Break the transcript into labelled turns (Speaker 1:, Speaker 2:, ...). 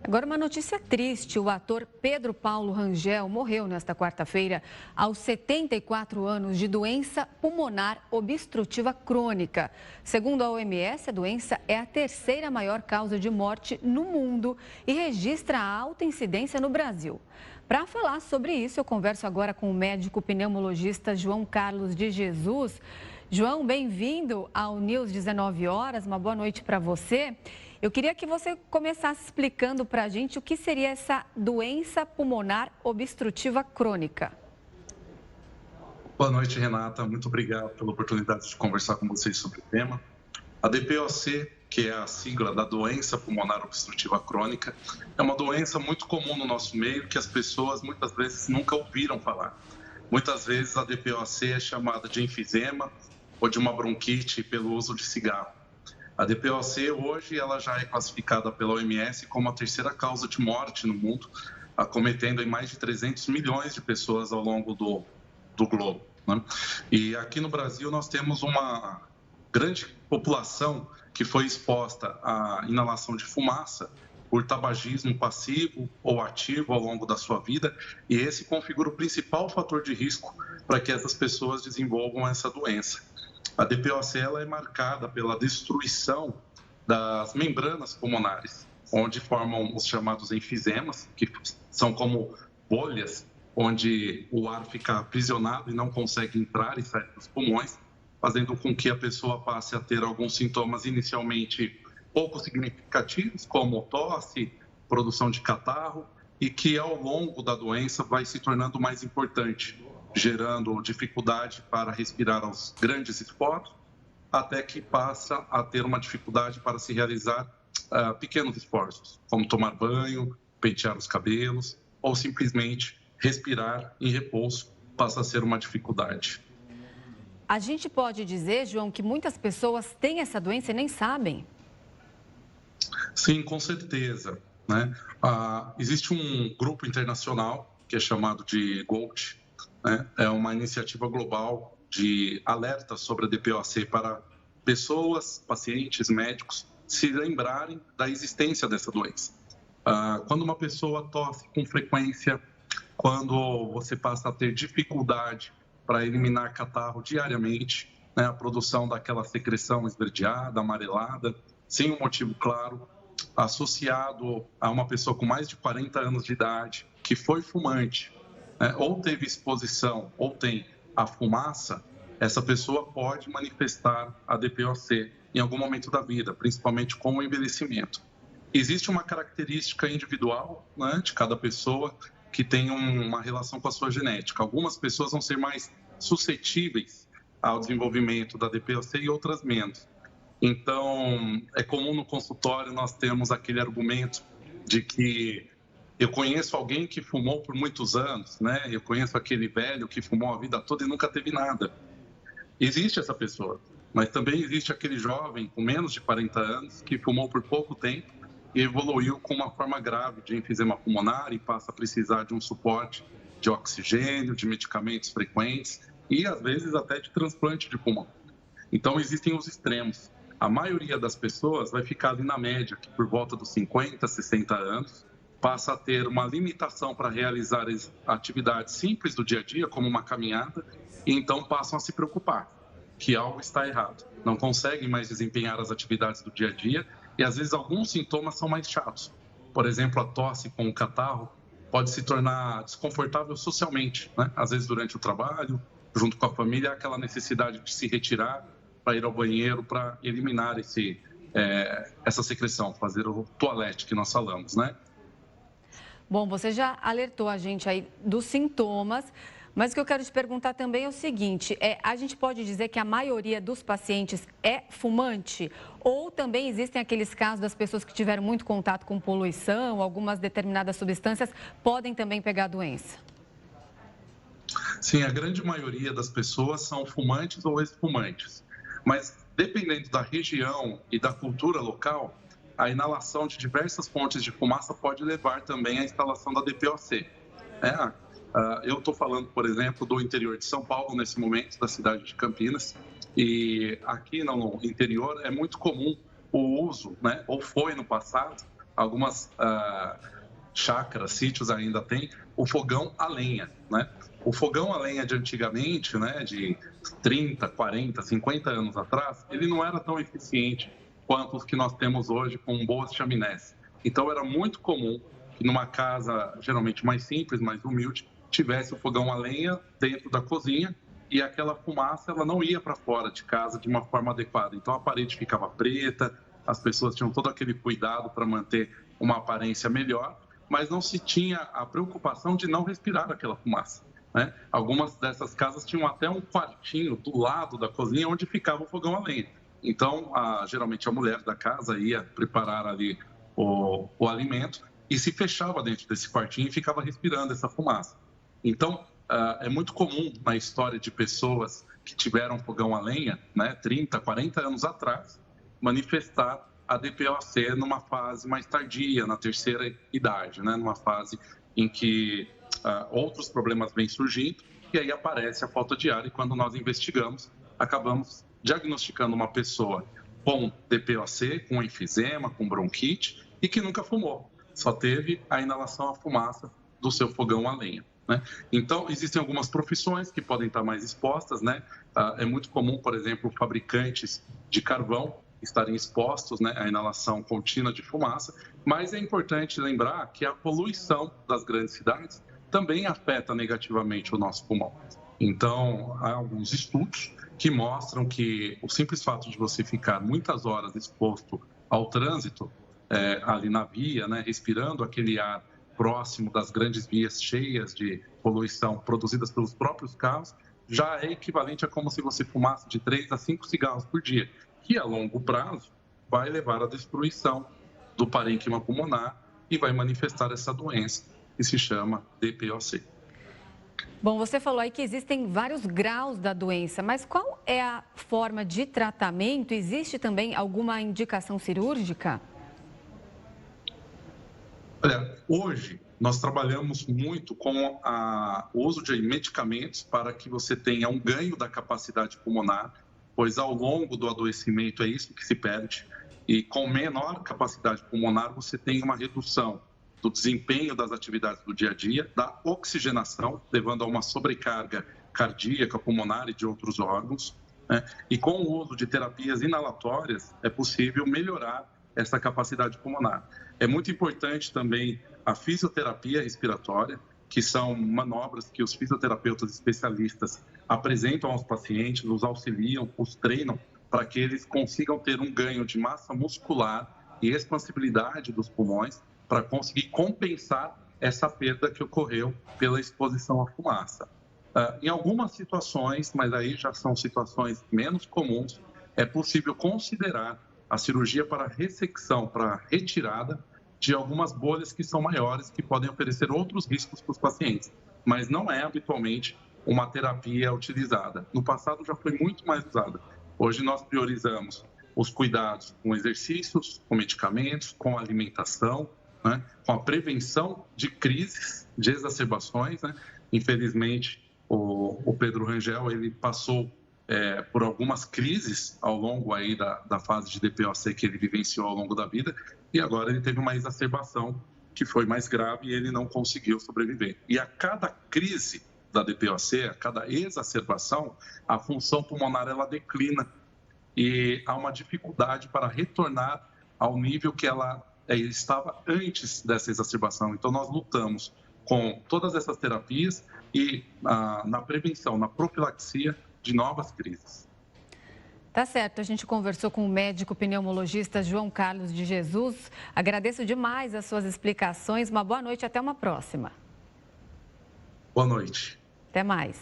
Speaker 1: Agora, uma notícia triste: o ator Pedro Paulo Rangel morreu nesta quarta-feira aos 74 anos de doença pulmonar obstrutiva crônica. Segundo a OMS, a doença é a terceira maior causa de morte no mundo e registra alta incidência no Brasil. Para falar sobre isso, eu converso agora com o médico pneumologista João Carlos de Jesus. João, bem-vindo ao News 19 horas. Uma boa noite para você. Eu queria que você começasse explicando para a gente o que seria essa doença pulmonar obstrutiva crônica.
Speaker 2: Boa noite, Renata. Muito obrigado pela oportunidade de conversar com vocês sobre o tema. A DPOC, que é a sigla da doença pulmonar obstrutiva crônica, é uma doença muito comum no nosso meio que as pessoas muitas vezes nunca ouviram falar. Muitas vezes a DPOC é chamada de enfisema ou de uma bronquite pelo uso de cigarro. A DPOC hoje ela já é classificada pela OMS como a terceira causa de morte no mundo, acometendo em mais de 300 milhões de pessoas ao longo do globo, né? E aqui no Brasil nós temos uma grande população que foi exposta à inalação de fumaça por tabagismo passivo ou ativo ao longo da sua vida, e esse configura o principal fator de risco para que essas pessoas desenvolvam essa doença. A DPOC ela é marcada pela destruição das membranas pulmonares, onde formam os chamados enfisemas, que são como bolhas, onde o ar fica aprisionado e não consegue entrar e sair dos pulmões, fazendo com que a pessoa passe a ter alguns sintomas inicialmente pouco significativos, como tosse, produção de catarro, e que ao longo da doença vai se tornando mais importante, gerando dificuldade para respirar aos grandes esforços, até que passa a ter uma dificuldade para se realizar pequenos esforços, como tomar banho, pentear os cabelos ou simplesmente respirar em repouso passa a ser uma dificuldade.
Speaker 1: A gente pode dizer, João, que muitas pessoas têm essa doença e nem sabem?
Speaker 2: Sim, com certeza, né? Existe um grupo internacional que é chamado de GOLD, né? É uma iniciativa global de alerta sobre a DPOC para pessoas, pacientes, médicos se lembrarem da existência dessa doença. Quando uma pessoa tosse com frequência, quando você passa a ter dificuldade para eliminar catarro diariamente, né? A produção daquela secreção esverdeada, amarelada, sem um motivo claro, associado a uma pessoa com mais de 40 anos de idade, que foi fumante, né? Ou teve exposição, ou tem a fumaça, essa pessoa pode manifestar a DPOC em algum momento da vida, principalmente com o envelhecimento. Existe uma característica individual, né, de cada pessoa que tem uma relação com a sua genética. Algumas pessoas vão ser mais suscetíveis ao desenvolvimento da DPOC e outras menos. Então, é comum no consultório nós termos aquele argumento de que eu conheço alguém que fumou por muitos anos, né? Eu conheço aquele velho que fumou a vida toda e nunca teve nada. Existe essa pessoa, mas também existe aquele jovem com menos de 40 anos que fumou por pouco tempo e evoluiu com uma forma grave de enfisema pulmonar e passa a precisar de um suporte de oxigênio, de medicamentos frequentes e, às vezes, até de transplante de pulmão. Então, existem os extremos. A maioria das pessoas vai ficar ali na média, que por volta dos 50, 60 anos, passa a ter uma limitação para realizar atividades simples do dia a dia, como uma caminhada, e então passam a se preocupar que algo está errado. Não conseguem mais desempenhar as atividades do dia a dia e, às vezes, alguns sintomas são mais chatos. Por exemplo, a tosse com o catarro pode se tornar desconfortável socialmente, né? Às vezes, durante o trabalho, junto com a família, há aquela necessidade de se retirar para ir ao banheiro, para eliminar essa secreção, fazer o toalete que nós falamos, né?
Speaker 1: Bom, você já alertou a gente aí dos sintomas, mas o que eu quero te perguntar também é o seguinte, a gente pode dizer que a maioria dos pacientes é fumante? Ou também existem aqueles casos das pessoas que tiveram muito contato com poluição, algumas determinadas substâncias podem também pegar a doença?
Speaker 2: Sim, a grande maioria das pessoas são fumantes ou ex-fumantes, mas dependendo da região e da cultura local, a inalação de diversas fontes de fumaça pode levar também à instalação da DPOC. Eu estou falando, por exemplo, do interior de São Paulo, nesse momento, da cidade de Campinas, e aqui no interior é muito comum o uso, né, ou foi no passado, algumas chácaras, sítios ainda tem o fogão a lenha, né? O fogão a lenha de antigamente, né, de 30, 40, 50 anos atrás, ele não era tão eficiente quanto os que nós temos hoje com boas chaminés. Então, era muito comum que numa casa geralmente mais simples, mais humilde, tivesse o fogão a lenha dentro da cozinha e aquela fumaça ela não ia para fora de casa de uma forma adequada. Então, a parede ficava preta, as pessoas tinham todo aquele cuidado para manter uma aparência melhor, mas não se tinha a preocupação de não respirar aquela fumaça, né? Algumas dessas casas tinham até um quartinho do lado da cozinha onde ficava o fogão a lenha. Então, geralmente a mulher da casa ia preparar ali o alimento e se fechava dentro desse quartinho e ficava respirando essa fumaça. Então, é muito comum na história de pessoas que tiveram fogão a lenha, né, 30, 40 anos atrás, manifestar a DPOC numa fase mais tardia, na terceira idade, né, numa fase em que outros problemas vêm surgindo e aí aparece a falta de ar e quando nós investigamos, acabamos diagnosticando uma pessoa com DPOC, com enfisema, com bronquite e que nunca fumou, só teve a inalação à fumaça do seu fogão a lenha, né? Então, existem algumas profissões que podem estar mais expostas, né? É muito comum, por exemplo, fabricantes de carvão estarem expostos, né, à inalação contínua de fumaça, mas é importante lembrar que a poluição das grandes cidades também afeta negativamente o nosso pulmão. Então, há alguns estudos que mostram que o simples fato de você ficar muitas horas exposto ao trânsito, ali na via, né, respirando aquele ar próximo das grandes vias cheias de poluição produzidas pelos próprios carros, já é equivalente a como se você fumasse de 3 a 5 cigarros por dia, que a longo prazo vai levar à destruição do parênquima pulmonar e vai manifestar essa doença que se chama DPOC.
Speaker 1: Bom, você falou aí que existem vários graus da doença, mas qual é a forma de tratamento? Existe também alguma indicação cirúrgica?
Speaker 2: Olha, hoje nós trabalhamos muito com o uso de medicamentos para que você tenha um ganho da capacidade pulmonar, pois ao longo do adoecimento é isso que se perde. E com menor capacidade pulmonar, você tem uma redução do desempenho das atividades do dia a dia, da oxigenação, levando a uma sobrecarga cardíaca, pulmonar e de outros órgãos, né? E com o uso de terapias inalatórias, é possível melhorar essa capacidade pulmonar. É muito importante também a fisioterapia respiratória, que são manobras que os fisioterapeutas especialistas apresentam aos pacientes, os auxiliam, os treinam, para que eles consigam ter um ganho de massa muscular e expansibilidade dos pulmões, para conseguir compensar essa perda que ocorreu pela exposição à fumaça. Em algumas situações, mas aí já são situações menos comuns, é possível considerar a cirurgia para ressecção, para retirada de algumas bolhas que são maiores, que podem oferecer outros riscos para os pacientes, mas não é habitualmente uma terapia utilizada. No passado já foi muito mais usada. Hoje nós priorizamos os cuidados com exercícios, com medicamentos, com alimentação, né, com a prevenção de crises, de exacerbações, né? Infelizmente, o Pedro Rangel ele passou por algumas crises ao longo aí da fase de DPOC que ele vivenciou ao longo da vida e agora ele teve uma exacerbação que foi mais grave e ele não conseguiu sobreviver. E a cada crise da DPOC, a cada exacerbação, a função pulmonar ela declina e há uma dificuldade para retornar ao nível que ela estava antes dessa exacerbação. Então, nós lutamos com todas essas terapias e na prevenção, na profilaxia de novas crises.
Speaker 1: Tá certo, a gente conversou com o médico pneumologista João Carlos de Jesus. Agradeço demais as suas explicações. Uma boa noite, até uma próxima.
Speaker 2: Boa noite.
Speaker 1: Até mais.